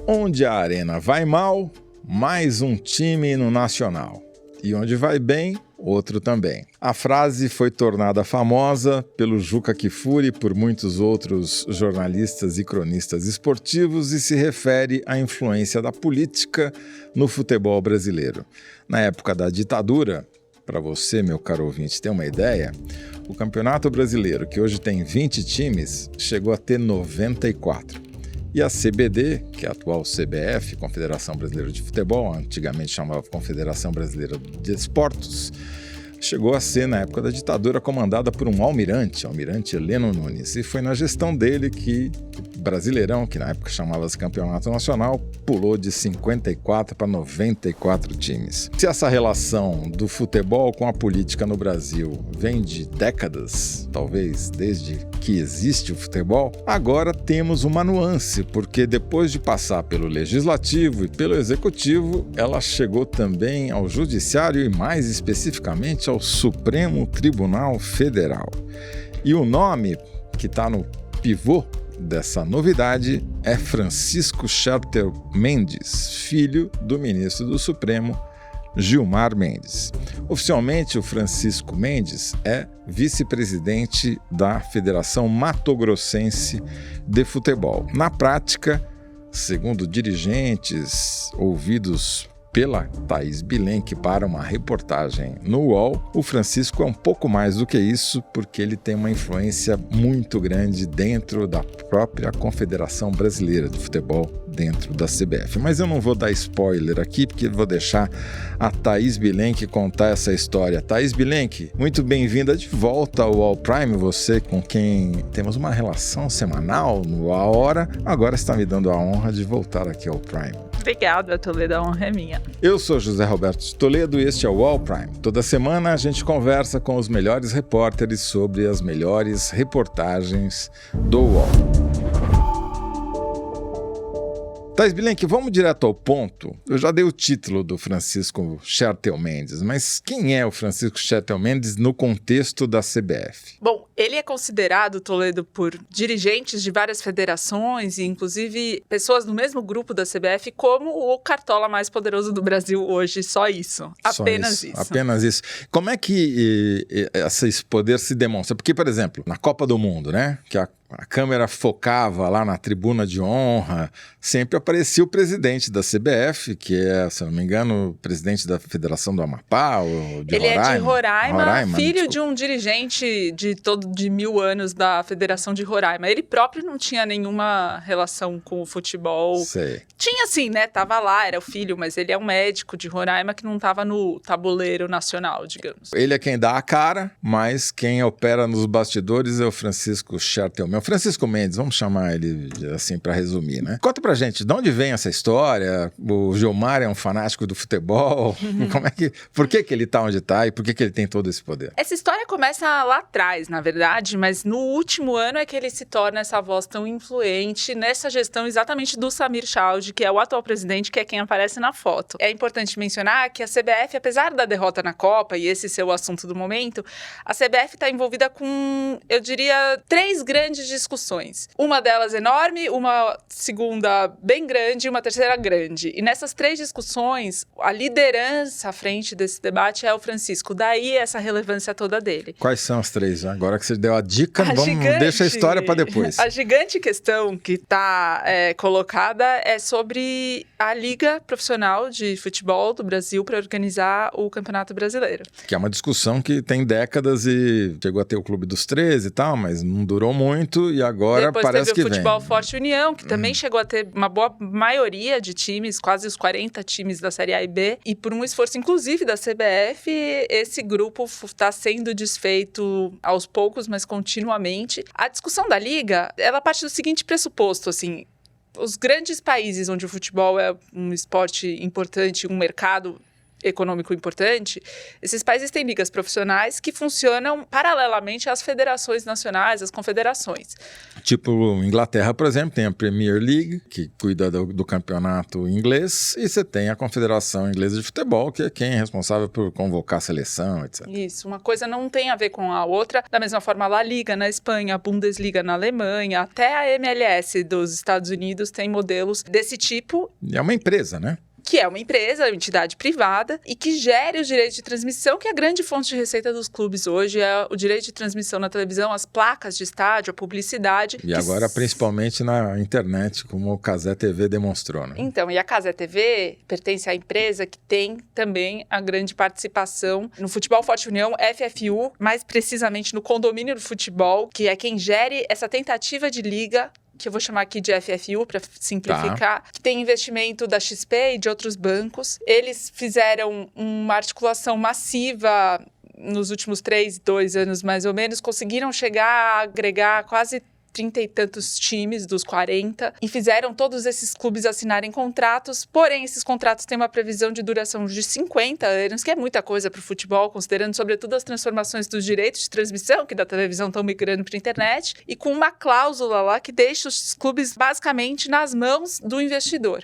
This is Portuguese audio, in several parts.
Onde a arena vai mal, mais um time no Nacional. E onde vai bem, outro também. A frase foi tornada famosa pelo Juca Kfouri e por muitos outros jornalistas e cronistas esportivos e se refere à influência da política no futebol brasileiro. Na época da ditadura, para você, meu caro ouvinte, ter uma ideia, o Campeonato Brasileiro, que hoje tem 20 times, chegou a ter 94. E a CBD, que é a atual CBF, Confederação Brasileira de Futebol, antigamente chamava Confederação Brasileira de Esportes, chegou a ser, na época da ditadura, comandada por um almirante Heleno Nunes. E foi na gestão dele que o Brasileirão, que na época chamava-se Campeonato Nacional, pulou de 54 para 94 times. Se essa relação do futebol com a política no Brasil vem de décadas, talvez desde que existe o futebol, agora temos uma nuance, porque depois de passar pelo Legislativo e pelo Executivo, ela chegou também ao Judiciário e mais especificamente ao Supremo Tribunal Federal. E o nome que está no pivô dessa novidade é Francisco Scherter Mendes, filho do ministro do Supremo, Gilmar Mendes. Oficialmente, o Francisco Mendes é vice-presidente da Federação Mato-Grossense de Futebol. Na prática, segundo dirigentes ouvidos pela Thaís Bilenque para uma reportagem no UOL, o Francisco é um pouco mais do que isso, porque ele tem uma influência muito grande dentro da própria Confederação Brasileira de Futebol, dentro da CBF. Mas eu não vou dar spoiler aqui, porque vou deixar a Thaís Bilenque contar essa história. Thaís Bilenque, muito bem-vinda de volta ao UOL Prime, você com quem temos uma relação semanal no A Hora, agora está me dando a honra de voltar aqui ao Prime. Obrigada, Toledo, a honra é minha. Eu sou José Roberto de Toledo e este é o UOL Prime. Toda semana a gente conversa com os melhores repórteres sobre as melhores reportagens do UOL. Thaís Bilenque, vamos direto ao ponto. Eu já dei o título do Francisco Scherter Mendes, mas quem é o Francisco Scherter Mendes no contexto da CBF? Bom, ele é considerado, Toledo, por dirigentes de várias federações e inclusive pessoas do mesmo grupo da CBF como o cartola mais poderoso do Brasil hoje, só isso. Apenas isso. Apenas isso. Como é que esse poder se demonstra? Porque, por exemplo, na Copa do Mundo, né, que a câmera focava lá na tribuna de honra, sempre aparecia o presidente da CBF, que é, se não me engano, o presidente da Federação do Amapá, ou de Roraima. Ele é de Roraima, filho desculpa. De um dirigente de 1000 anos da Federação de Roraima. Ele próprio não tinha nenhuma relação com o futebol. Sei. Tinha sim, né? Tava lá, era o filho, mas ele é um médico de Roraima que não tava no tabuleiro nacional, digamos. Ele é quem dá a cara, mas quem opera nos bastidores é o Francisco Scherter Mendes. Francisco Mendes, vamos chamar ele assim para resumir, né? Conta pra gente, de onde vem essa história? O Gilmar é um fanático do futebol? Por que ele tá onde tá e por que ele tem todo esse poder? Essa história começa lá atrás, na verdade, mas no último ano é que ele se torna essa voz tão influente nessa gestão exatamente do Samir Chowdhury, que é o atual presidente, que é quem aparece na foto. É importante mencionar que a CBF, apesar da derrota na Copa, e esse ser o assunto do momento, a CBF está envolvida com, eu diria, 3 grandes discussões. Uma delas enorme, uma segunda bem grande e uma terceira grande. E nessas 3 discussões, a liderança à frente desse debate é o Francisco. Daí essa relevância toda dele. Quais são as 3? Agora que você deu a dica, deixa a história para depois. A gigante questão que está colocada é sobre a Liga Profissional de Futebol do Brasil para organizar o Campeonato Brasileiro. Que é uma discussão que tem décadas e chegou a ter o Clube dos 13 e tal, mas não durou muito e agora depois parece que vem. Depois teve o Futebol Forte União, que também chegou a ter uma boa maioria de times, quase os 40 times da Série A e B. E por um esforço, inclusive, da CBF, esse grupo está sendo desfeito aos poucos, mas continuamente. A discussão da Liga, ela parte do seguinte pressuposto, assim, os grandes países onde o futebol é um esporte importante, um mercado econômico importante, esses países têm ligas profissionais que funcionam paralelamente às federações nacionais, às confederações. Tipo, Inglaterra, por exemplo, tem a Premier League, que cuida do campeonato inglês, e você tem a Confederação Inglesa de Futebol, que é quem é responsável por convocar a seleção, etc. Isso, uma coisa não tem a ver com a outra. Da mesma forma, a La Liga na Espanha, a Bundesliga na Alemanha, até a MLS dos Estados Unidos tem modelos desse tipo. É uma empresa, né? Que é uma empresa, uma entidade privada, e que gere os direitos de transmissão, que é a grande fonte de receita dos clubes hoje, é o direito de transmissão na televisão, as placas de estádio, a publicidade. E agora, principalmente na internet, como o Cazé TV demonstrou, né? Então, e a Cazé TV pertence à empresa que tem também a grande participação no Futebol Forte União, FFU, mais precisamente no condomínio do futebol, que é quem gere essa tentativa de liga, que eu vou chamar aqui de FFU para simplificar, que tem investimento da XP e de outros bancos. Eles fizeram uma articulação massiva nos últimos 2 anos, mais ou menos, conseguiram chegar a agregar quase 30 e tantos times dos 40 e fizeram todos esses clubes assinarem contratos, porém esses contratos têm uma previsão de duração de 50 anos, que é muita coisa para o futebol, considerando sobretudo as transformações dos direitos de transmissão, que da televisão estão migrando para a internet, e com uma cláusula lá que deixa os clubes basicamente nas mãos do investidor.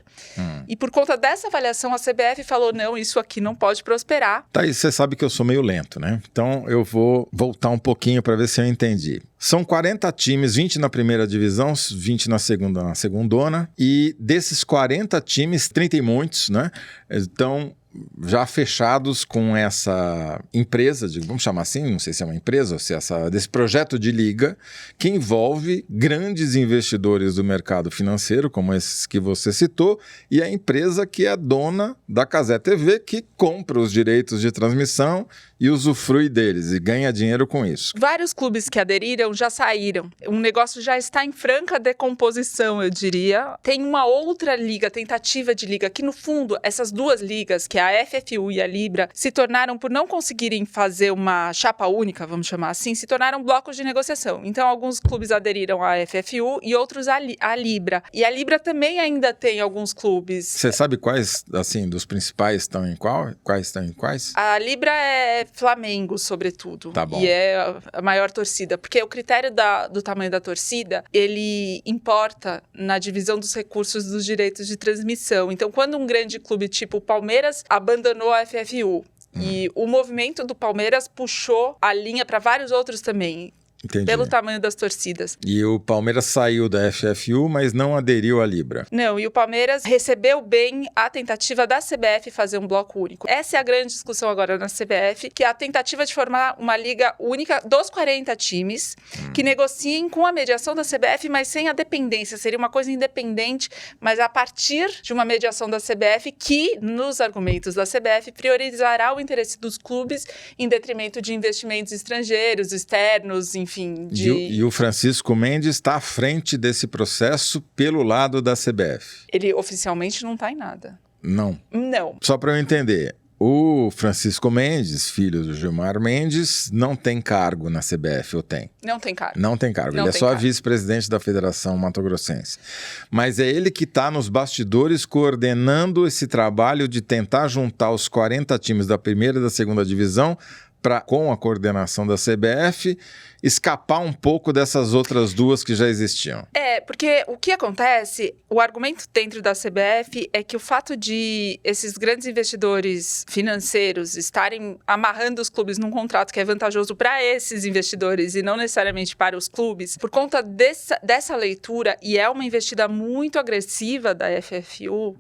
E por conta dessa avaliação, a CBF falou, não, isso aqui não pode prosperar. Tá, e você sabe que eu sou meio lento, né? Então eu vou voltar um pouquinho para ver se eu entendi. São 40 times, 20 na primeira divisão, 20 na segundona, e desses 40 times, 30 e muitos, né? Estão já fechados com essa empresa, vamos chamar assim, não sei se é uma empresa ou se é desse projeto de liga, que envolve grandes investidores do mercado financeiro, como esses que você citou, e a empresa que é dona da Cazé TV, que compra os direitos de transmissão e usufrui deles e ganha dinheiro com isso. Vários clubes que aderiram já saíram. O negócio já está em franca decomposição, eu diria. Tem uma outra liga, tentativa de liga, que no fundo, essas duas ligas, que é a FFU e a Libra, se tornaram, por não conseguirem fazer uma chapa única, vamos chamar assim, se tornaram blocos de negociação. Então, alguns clubes aderiram à FFU e outros à Libra. E a Libra também ainda tem alguns clubes. Você sabe quais, assim, dos principais estão em qual? Quais estão em quais? A Libra é Flamengo, sobretudo. Tá bom. E é a maior torcida. Porque o critério do tamanho da torcida, ele importa na divisão dos recursos dos direitos de transmissão. Então, quando um grande clube tipo o Palmeiras abandonou a FFU, e o movimento do Palmeiras puxou a linha para vários outros também. Entendi. Pelo tamanho das torcidas. E o Palmeiras saiu da FFU, mas não aderiu à Libra. Não, e o Palmeiras recebeu bem a tentativa da CBF fazer um bloco único. Essa é a grande discussão agora na CBF, que é a tentativa de formar uma liga única dos 40 times, que negociem com a mediação da CBF, mas sem a dependência. Seria uma coisa independente, mas a partir de uma mediação da CBF que, nos argumentos da CBF, priorizará o interesse dos clubes em detrimento de investimentos estrangeiros, externos, enfim. E o Francisco Mendes está à frente desse processo pelo lado da CBF. Ele oficialmente não está em nada. Não. Não. Só para eu entender, o Francisco Mendes, filho do Gilmar Mendes, não tem cargo na CBF, ou tem? Não tem cargo. Não tem cargo, ele é só vice-presidente da Federação Mato-Grossense. Mas é ele que está nos bastidores coordenando esse trabalho de tentar juntar os 40 times da primeira e da segunda divisão para, com a coordenação da CBF, escapar um pouco dessas outras duas que já existiam. Porque o que acontece, o argumento dentro da CBF é que o fato de esses grandes investidores financeiros estarem amarrando os clubes num contrato que é vantajoso para esses investidores e não necessariamente para os clubes, por conta dessa leitura, e é uma investida muito agressiva da FFU,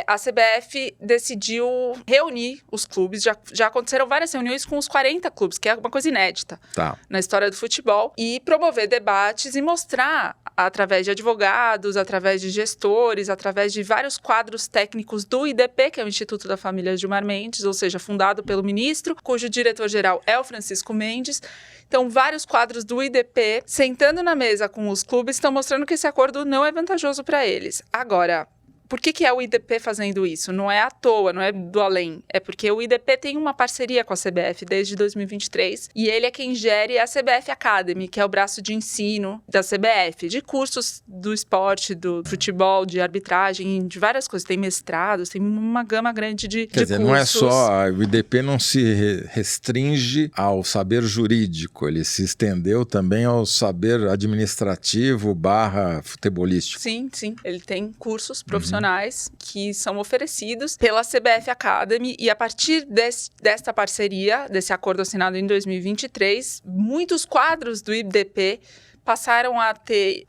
a CBF decidiu reunir os clubes, já aconteceram várias reuniões com os 40 clubes, que é uma coisa inédita na história do futebol, e promover debates e mostrar, através de advogados, através de gestores, através de vários quadros técnicos do IDP, que é o Instituto da Família Gilmar Mendes, ou seja, fundado pelo ministro, cujo diretor-geral é o Francisco Mendes. Então, vários quadros do IDP, sentando na mesa com os clubes, estão mostrando que esse acordo não é vantajoso para eles. Agora, Por que é o IDP fazendo isso? Não é à toa, não é do além. É porque o IDP tem uma parceria com a CBF desde 2023 e ele é quem gere a CBF Academy, que é o braço de ensino da CBF, de cursos do esporte, do futebol, de arbitragem, de várias coisas. Tem mestrados, tem uma gama grande de Quer dizer, cursos. não é só... O IDP não se restringe ao saber jurídico, ele se estendeu também ao saber administrativo / futebolístico. Sim. Ele tem cursos profissionais que são oferecidos pela CBF Academy e a partir desta parceria, desse acordo assinado em 2023, muitos quadros do IDP passaram a ter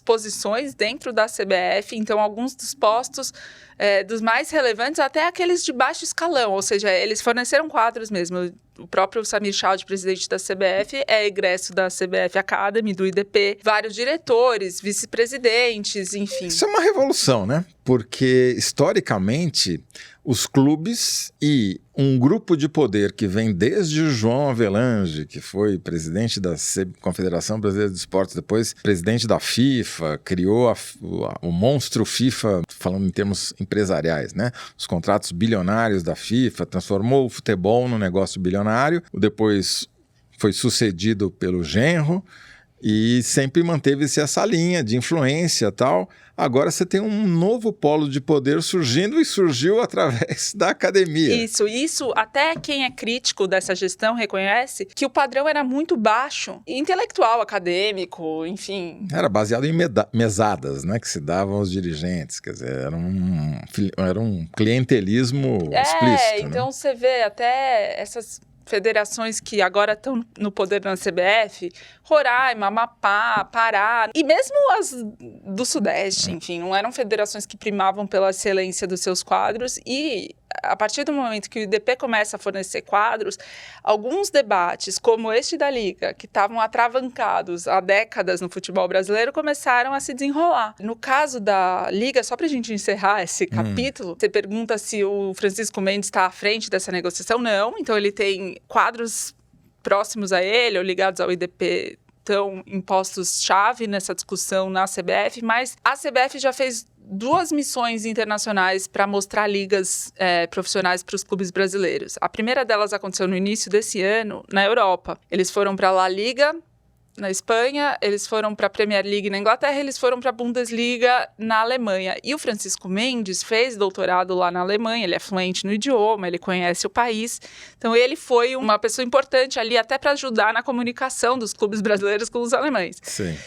posições dentro da CBF, então alguns dos postos dos mais relevantes, até aqueles de baixo escalão, ou seja, eles forneceram quadros mesmo. O próprio Samir Chowdhury, presidente da CBF, é egresso da CBF Academy, do IDP. Vários diretores, vice-presidentes, enfim. Isso é uma revolução, né? Porque, historicamente, os clubes e um grupo de poder que vem desde o João Avelange, que foi presidente da Confederação Brasileira de Esportes, depois presidente da FIFA, criou o monstro FIFA, falando em termos empresariais, né? Os contratos bilionários da FIFA, transformou o futebol num negócio bilionário, depois foi sucedido pelo genro e sempre manteve-se essa linha de influência e tal. Agora você tem um novo polo de poder surgindo e surgiu através da academia. Isso. Até quem é crítico dessa gestão reconhece que o padrão era muito baixo, intelectual, acadêmico, enfim. Era baseado em mesadas, né, que se davam aos dirigentes. Quer dizer, era um clientelismo explícito. Então né? Você vê até essas federações que agora estão no poder na CBF, Roraima, Amapá, Pará, e mesmo as do Sudeste, enfim, não eram federações que primavam pela excelência dos seus quadros e a partir do momento que o IDP começa a fornecer quadros, alguns debates, como este da Liga, que estavam atravancados há décadas no futebol brasileiro, começaram a se desenrolar. No caso da Liga, só para a gente encerrar esse capítulo, você pergunta se o Francisco Mendes está à frente dessa negociação. Não, então ele tem quadros próximos a ele ou ligados ao IDP estão impostos-chave nessa discussão na CBF, mas a CBF já fez 2 missões internacionais para mostrar ligas profissionais para os clubes brasileiros. A primeira delas aconteceu no início desse ano, na Europa. Eles foram para a La Liga, na Espanha, eles foram para a Premier League na Inglaterra, eles foram para a Bundesliga na Alemanha. E o Francisco Mendes fez doutorado lá na Alemanha, ele é fluente no idioma, ele conhece o país. Então, ele foi uma pessoa importante ali até para ajudar na comunicação dos clubes brasileiros com os alemães. Sim.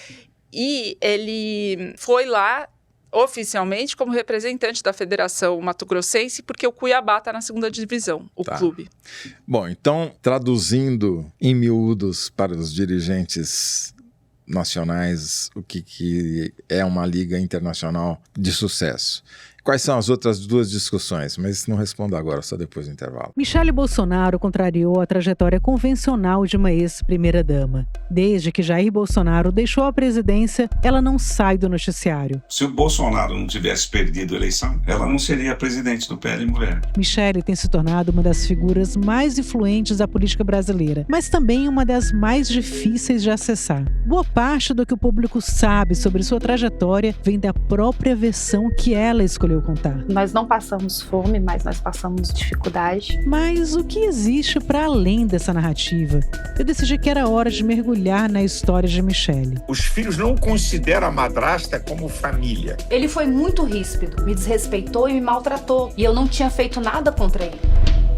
E ele foi lá oficialmente como representante da Federação Mato Grossense, porque o Cuiabá está na 2ª divisão, o clube. Bom, então, traduzindo em miúdos para os dirigentes nacionais o que é uma liga internacional de sucesso. Quais são as outras 2 discussões? Mas não respondo agora, só depois do intervalo. Michele Bolsonaro contrariou a trajetória convencional de uma ex-primeira-dama. Desde que Jair Bolsonaro deixou a presidência, ela não sai do noticiário. Se o Bolsonaro não tivesse perdido a eleição, ela não seria presidente do PL Mulher. Michele tem se tornado uma das figuras mais influentes da política brasileira, mas também uma das mais difíceis de acessar. Boa parte do que o público sabe sobre sua trajetória vem da própria versão que ela escolheu contar. Nós não passamos fome, mas nós passamos dificuldade. Mas o que existe para além dessa narrativa? Eu decidi que era hora de mergulhar na história de Michele. Os filhos não consideram a madrasta como família. Ele foi muito ríspido, me desrespeitou e me maltratou. E eu não tinha feito nada contra ele.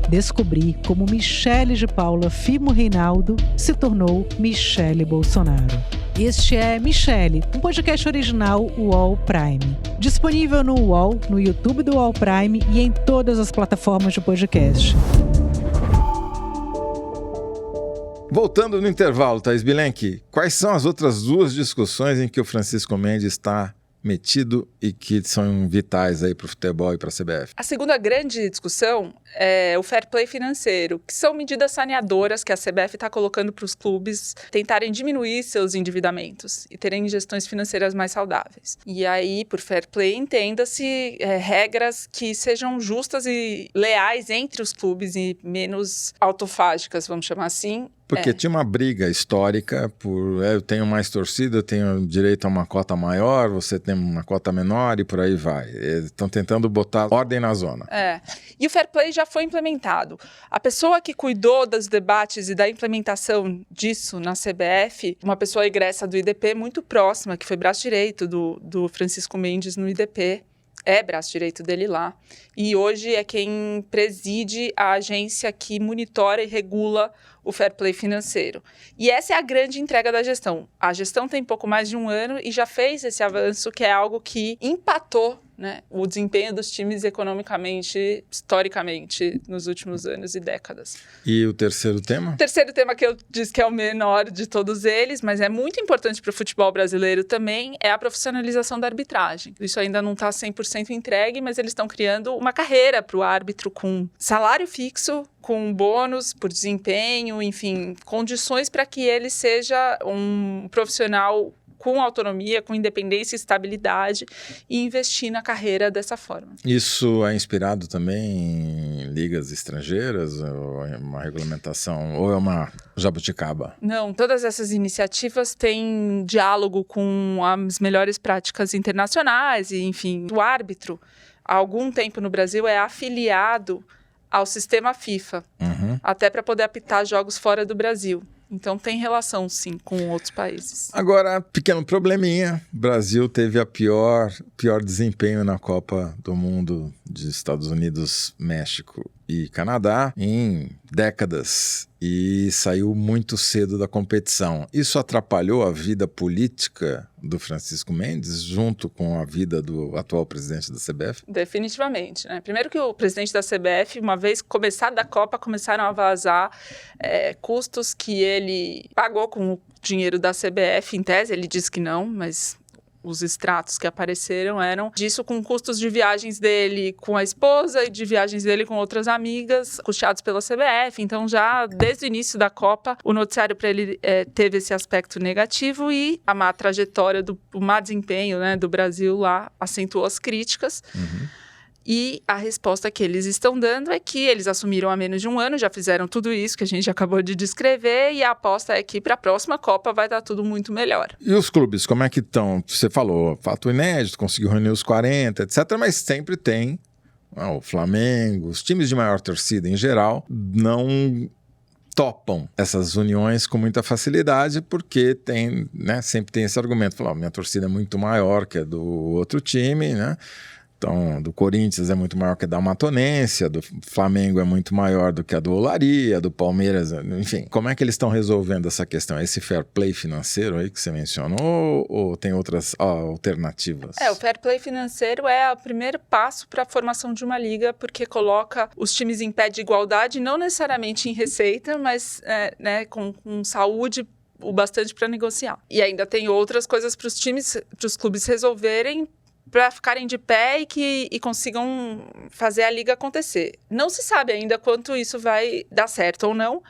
Descobri como Michele de Paula Fimo Reinaldo se tornou Michele Bolsonaro. Este é Michele, um podcast original UOL Prime. Disponível no UOL, no YouTube do UOL Prime e em todas as plataformas de podcast. Voltando no intervalo, Thaís Bilenque, quais são as outras 2 discussões em que o Francisco Mendes está metido e que são vitais aí para o futebol e para a CBF? A segunda grande discussão é o fair play financeiro, que são medidas saneadoras que a CBF está colocando para os clubes tentarem diminuir seus endividamentos e terem gestões financeiras mais saudáveis. E aí, por fair play, entenda-se regras que sejam justas e leais entre os clubes e menos autofágicas, vamos chamar assim, Porque tinha uma briga histórica por eu tenho mais torcida, eu tenho direito a uma cota maior, você tem uma cota menor e por aí vai. Eles estão tentando botar ordem na zona. E o Fair Play já foi implementado. A pessoa que cuidou dos debates e da implementação disso na CBF, uma pessoa egressa do IDP muito próxima, que foi braço direito do Francisco Mendes no IDP, é braço direito dele lá, e hoje é quem preside a agência que monitora e regula o fair play financeiro. E essa é a grande entrega da gestão. A gestão tem pouco mais de um ano e já fez esse avanço, que é algo que empatou, né, o desempenho dos times economicamente, historicamente, nos últimos anos e décadas. E o terceiro tema? O terceiro tema que eu disse que é o menor de todos eles, mas é muito importante para o futebol brasileiro também, é a profissionalização da arbitragem. Isso ainda não está 100% entregue, mas eles estão criando uma carreira para o árbitro com salário fixo, com bônus por desempenho, enfim, condições para que ele seja um profissional com autonomia, com independência e estabilidade, e investir na carreira dessa forma. Isso é inspirado também em ligas estrangeiras, ou é uma regulamentação, ou é uma jabuticaba? Não, todas essas iniciativas têm diálogo com as melhores práticas internacionais, e enfim, o árbitro, há algum tempo no Brasil, é afiliado ao sistema FIFA, até para poder apitar jogos fora do Brasil. Então tem relação, sim, com outros países. Agora, pequeno probleminha. O Brasil teve a pior desempenho na Copa do Mundo de Estados Unidos, México e Canadá em décadas e saiu muito cedo da competição. Isso atrapalhou a vida política do Francisco Mendes junto com a vida do atual presidente da CBF? Definitivamente, né? Primeiro que o presidente da CBF, uma vez começada da Copa, começaram a vazar custos que ele pagou com o dinheiro da CBF, em tese, ele disse que não, mas os extratos que apareceram eram disso, com custos de viagens dele com a esposa e de viagens dele com outras amigas, custeados pela CBF. Então, já desde o início da Copa, o noticiário para ele teve esse aspecto negativo e a má trajetória, o má desempenho, né, do Brasil lá acentuou as críticas. E a resposta que eles estão dando é que eles assumiram há menos de um ano, já fizeram tudo isso que a gente acabou de descrever, e a aposta é que para a próxima Copa vai dar tudo muito melhor. E os clubes, como é que estão? Você falou, fato inédito, conseguiu reunir os 40, etc., mas sempre tem o Flamengo, os times de maior torcida em geral, não topam essas uniões com muita facilidade, porque tem, né, sempre tem esse argumento, falar, minha torcida é muito maior que a do outro time, né? Então, do Corinthians é muito maior que a da Amatonense, a do Flamengo é muito maior do que a do Olaria, a do Palmeiras, enfim. Como é que eles estão resolvendo essa questão? Esse fair play financeiro aí que você mencionou ou tem outras alternativas? O fair play financeiro é o primeiro passo para a formação de uma liga, porque coloca os times em pé de igualdade, não necessariamente em receita, mas né, com saúde o bastante para negociar. E ainda tem outras coisas para os clubes resolverem, para ficarem de pé e consigam fazer a liga acontecer. Não se sabe ainda quanto isso vai dar certo ou não,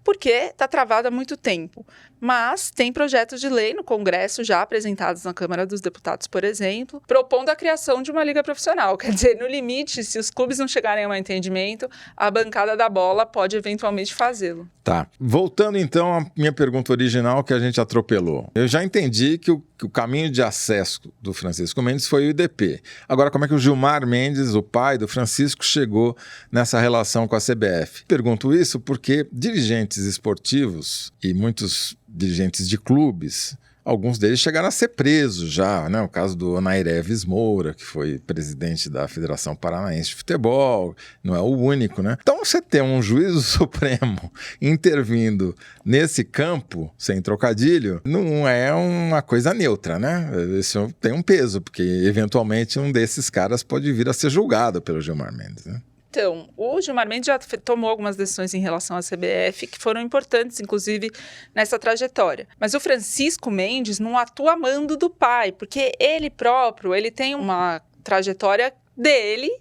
porque está travado há muito tempo. Mas tem projetos de lei no Congresso já apresentados na Câmara dos Deputados, por exemplo, propondo a criação de uma liga profissional. Quer dizer, no limite, se os clubes não chegarem a um entendimento, a bancada da bola pode eventualmente fazê-lo. Tá. Voltando então à minha pergunta original que a gente atropelou. Eu já entendi que o caminho de acesso do Francisco Mendes foi o IDP. Agora, como é que o Gilmar Mendes, o pai do Francisco, chegou nessa relação com a CBF? Pergunto isso porque dirigentes esportivos e muitos dirigentes de clubes, alguns deles chegaram a ser presos já, né? O caso do Onaireves Moura, que foi presidente da Federação Paranaense de Futebol, não é o único, né? Então você ter um juízo supremo intervindo nesse campo, sem trocadilho, não é uma coisa neutra, né? Isso tem um peso, porque eventualmente um desses caras pode vir a ser julgado pelo Gilmar Mendes, né? Então, o Gilmar Mendes já tomou algumas decisões em relação à CBF que foram importantes, inclusive, nessa trajetória. Mas o Francisco Mendes não atua a mando do pai, porque ele próprio, ele tem uma trajetória dele,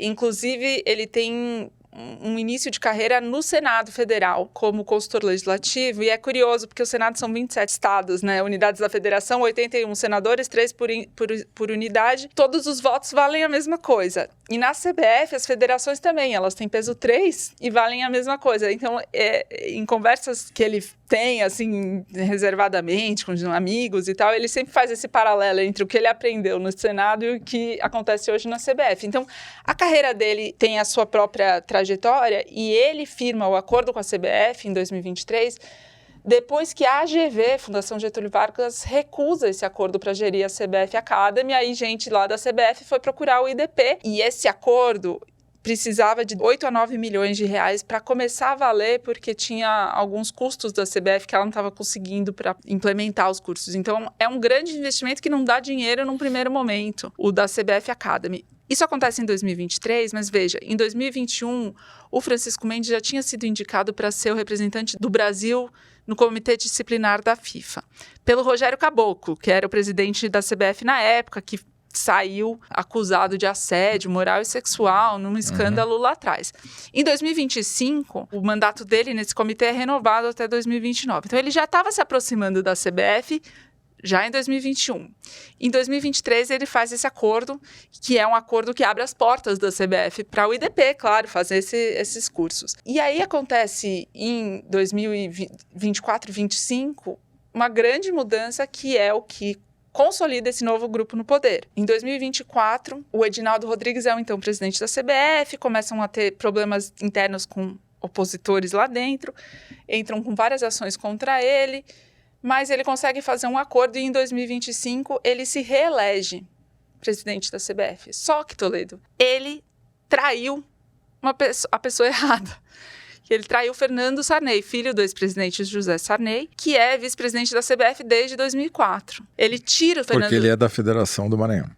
inclusive ele tem um início de carreira no Senado Federal, como consultor legislativo, e é curioso porque o Senado são 27 estados, né? Unidades da federação, 81 senadores, 3 por unidade, todos os votos valem a mesma coisa. E na CBF, as federações também, elas têm peso 3 e valem a mesma coisa. Então, em conversas que ele tem, assim, reservadamente, com amigos e tal, ele sempre faz esse paralelo entre o que ele aprendeu no Senado e o que acontece hoje na CBF. Então, a carreira dele tem a sua própria trajetória e ele firma o acordo com a CBF em 2023, depois que a AGV, Fundação Getúlio Vargas, recusa esse acordo para gerir a CBF Academy. Aí gente lá da CBF foi procurar o IDP e esse acordo precisava de 8 a 9 milhões de reais para começar a valer, porque tinha alguns custos da CBF que ela não estava conseguindo para implementar os cursos. Então, é um grande investimento que não dá dinheiro num primeiro momento, o da CBF Academy. Isso acontece em 2023, mas veja, em 2021, o Francisco Mendes já tinha sido indicado para ser o representante do Brasil no Comitê Disciplinar da FIFA, pelo Rogério Caboclo, que era o presidente da CBF na época, que saiu acusado de assédio moral e sexual num escândalo lá atrás. Em 2025, o mandato dele nesse comitê é renovado até 2029. Então, ele já estava se aproximando da CBF já em 2021. Em 2023, ele faz esse acordo, que é um acordo que abre as portas da CBF para o IDP, claro, fazer esses cursos. E aí acontece em 2024 e 2025 uma grande mudança, que é o que consolida esse novo grupo no poder. Em 2024, o Edinaldo Rodrigues é o então presidente da CBF, começam a ter problemas internos com opositores lá dentro, entram com várias ações contra ele, mas ele consegue fazer um acordo e em 2025 ele se reelege presidente da CBF. Só que, Toledo, ele traiu a pessoa errada. Ele traiu Fernando Sarney, filho do ex-presidente José Sarney, que é vice-presidente da CBF desde 2004. Ele tira o Fernando... Porque ele é da Federação do Maranhão.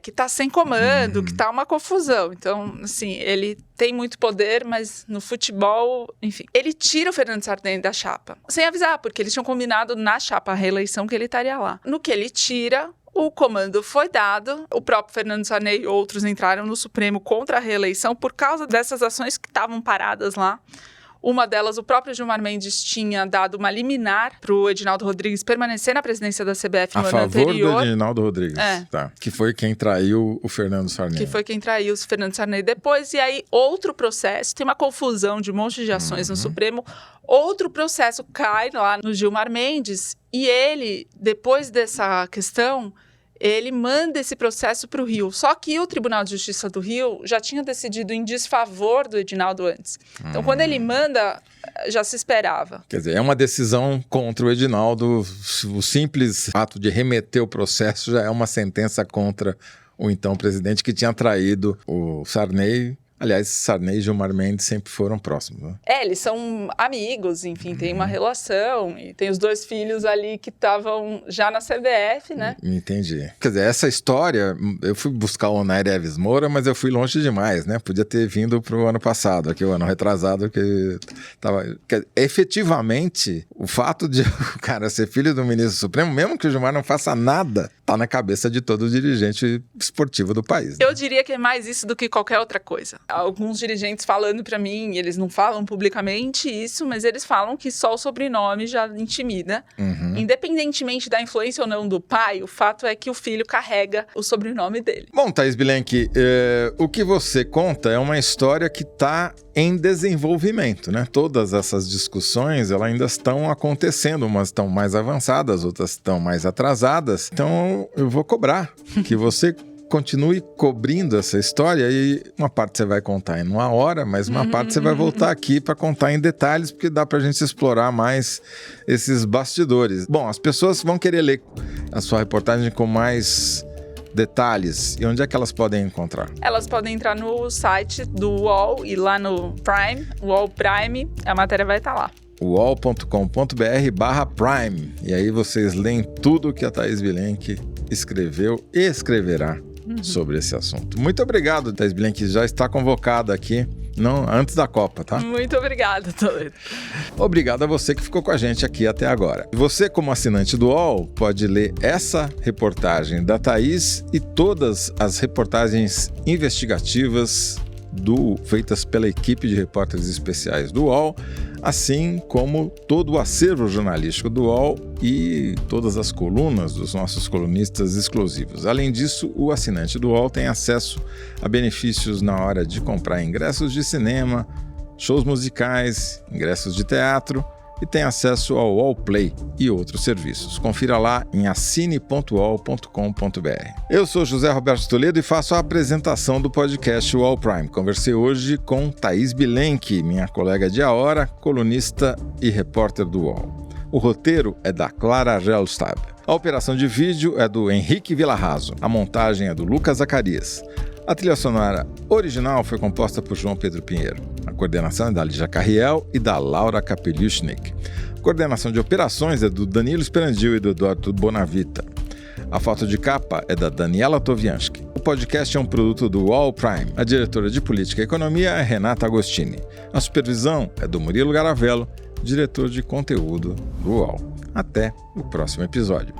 Que tá sem comando, que tá uma confusão. Então, assim, ele tem muito poder, mas no futebol, enfim. Ele tira o Fernando Sarney da chapa, sem avisar, porque eles tinham combinado na chapa a reeleição que ele estaria lá. No que ele tira, o comando foi dado, o próprio Fernando Sarney e outros entraram no Supremo contra a reeleição por causa dessas ações que estavam paradas lá. Uma delas, o próprio Gilmar Mendes tinha dado uma liminar para o Edinaldo Rodrigues permanecer na presidência da CBF no ano anterior. A favor do Edinaldo Rodrigues, tá. Que foi quem traiu o Fernando Sarney. Que foi quem traiu o Fernando Sarney depois. E aí, outro processo, tem uma confusão de um monte de ações no Supremo. Outro processo cai lá no Gilmar Mendes e ele, depois dessa questão, ele manda esse processo para o Rio. Só que o Tribunal de Justiça do Rio já tinha decidido em desfavor do Edinaldo antes. Então, quando ele manda, já se esperava. Quer dizer, é uma decisão contra o Edinaldo. O simples ato de remeter o processo já é uma sentença contra o então presidente que tinha traído o Sarney. Aliás, Sarney e Gilmar Mendes sempre foram próximos, né? Eles são amigos, enfim, tem uma relação. E tem os dois filhos ali que estavam já na CBF, né? Entendi. Quer dizer, essa história, eu fui buscar o Onair Eves Moura, mas eu fui longe demais, né? Podia ter vindo pro ano passado, aqui o ano retrasado, que tava... Efetivamente, o fato de o cara ser filho do ministro Supremo, mesmo que o Gilmar não faça nada, tá na cabeça de todo dirigente esportivo do país. Né? Eu diria que é mais isso do que qualquer outra coisa. Alguns dirigentes falando pra mim, eles não falam publicamente isso, mas eles falam que só o sobrenome já intimida. Independentemente da influência ou não do pai, o fato é que o filho carrega o sobrenome dele. Bom, Thaís Bilenque, o que você conta é uma história que está em desenvolvimento, né? Todas essas discussões, elas ainda estão acontecendo, umas estão mais avançadas, outras estão mais atrasadas. Então, eu vou cobrar que você continue cobrindo essa história e uma parte você vai contar em uma hora, mas uma parte você vai voltar aqui para contar em detalhes, porque dá para a gente explorar mais esses bastidores. Bom, as pessoas vão querer ler a sua reportagem com mais detalhes. E onde é que elas podem encontrar? Elas podem entrar no site do UOL e lá no Prime, UOL Prime, a matéria vai estar lá. uol.com.br/Prime. E aí vocês leem tudo que a Thaís Bilenque escreveu e escreverá sobre esse assunto. Muito obrigado, Thaís Bilenque, já está convocada aqui, não antes da Copa, tá? Muito obrigada, Toledo. Obrigado a você que ficou com a gente aqui até agora. Você, como assinante do UOL, pode ler essa reportagem da Thaís e todas as reportagens investigativas feitas pela equipe de repórteres especiais do UOL, assim como todo o acervo jornalístico do UOL e todas as colunas dos nossos colunistas exclusivos. Além disso, o assinante do UOL tem acesso a benefícios na hora de comprar ingressos de cinema, shows musicais, ingressos de teatro e tem acesso ao UOL Play e outros serviços. Confira lá em assine.uol.com.br. Eu sou José Roberto Toledo e faço a apresentação do podcast UOL Prime. Conversei hoje com Thaís Bilenque, minha colega de A Hora, colunista e repórter do UOL. O roteiro é da Clara Gelstab. A operação de vídeo é do Henrique Villarrazo. A montagem é do Lucas Zacarias. A trilha sonora original foi composta por João Pedro Pinheiro. A coordenação é da Lígia Carriel e da Laura Kapeliushnik. A coordenação de operações é do Danilo Esperandil e do Eduardo Bonavita. A foto de capa é da Daniela Toviansky. O podcast é um produto do UOL Prime. A diretora de Política e Economia é Renata Agostini. A supervisão é do Murilo Garavello, diretor de conteúdo do UOL. Até o próximo episódio.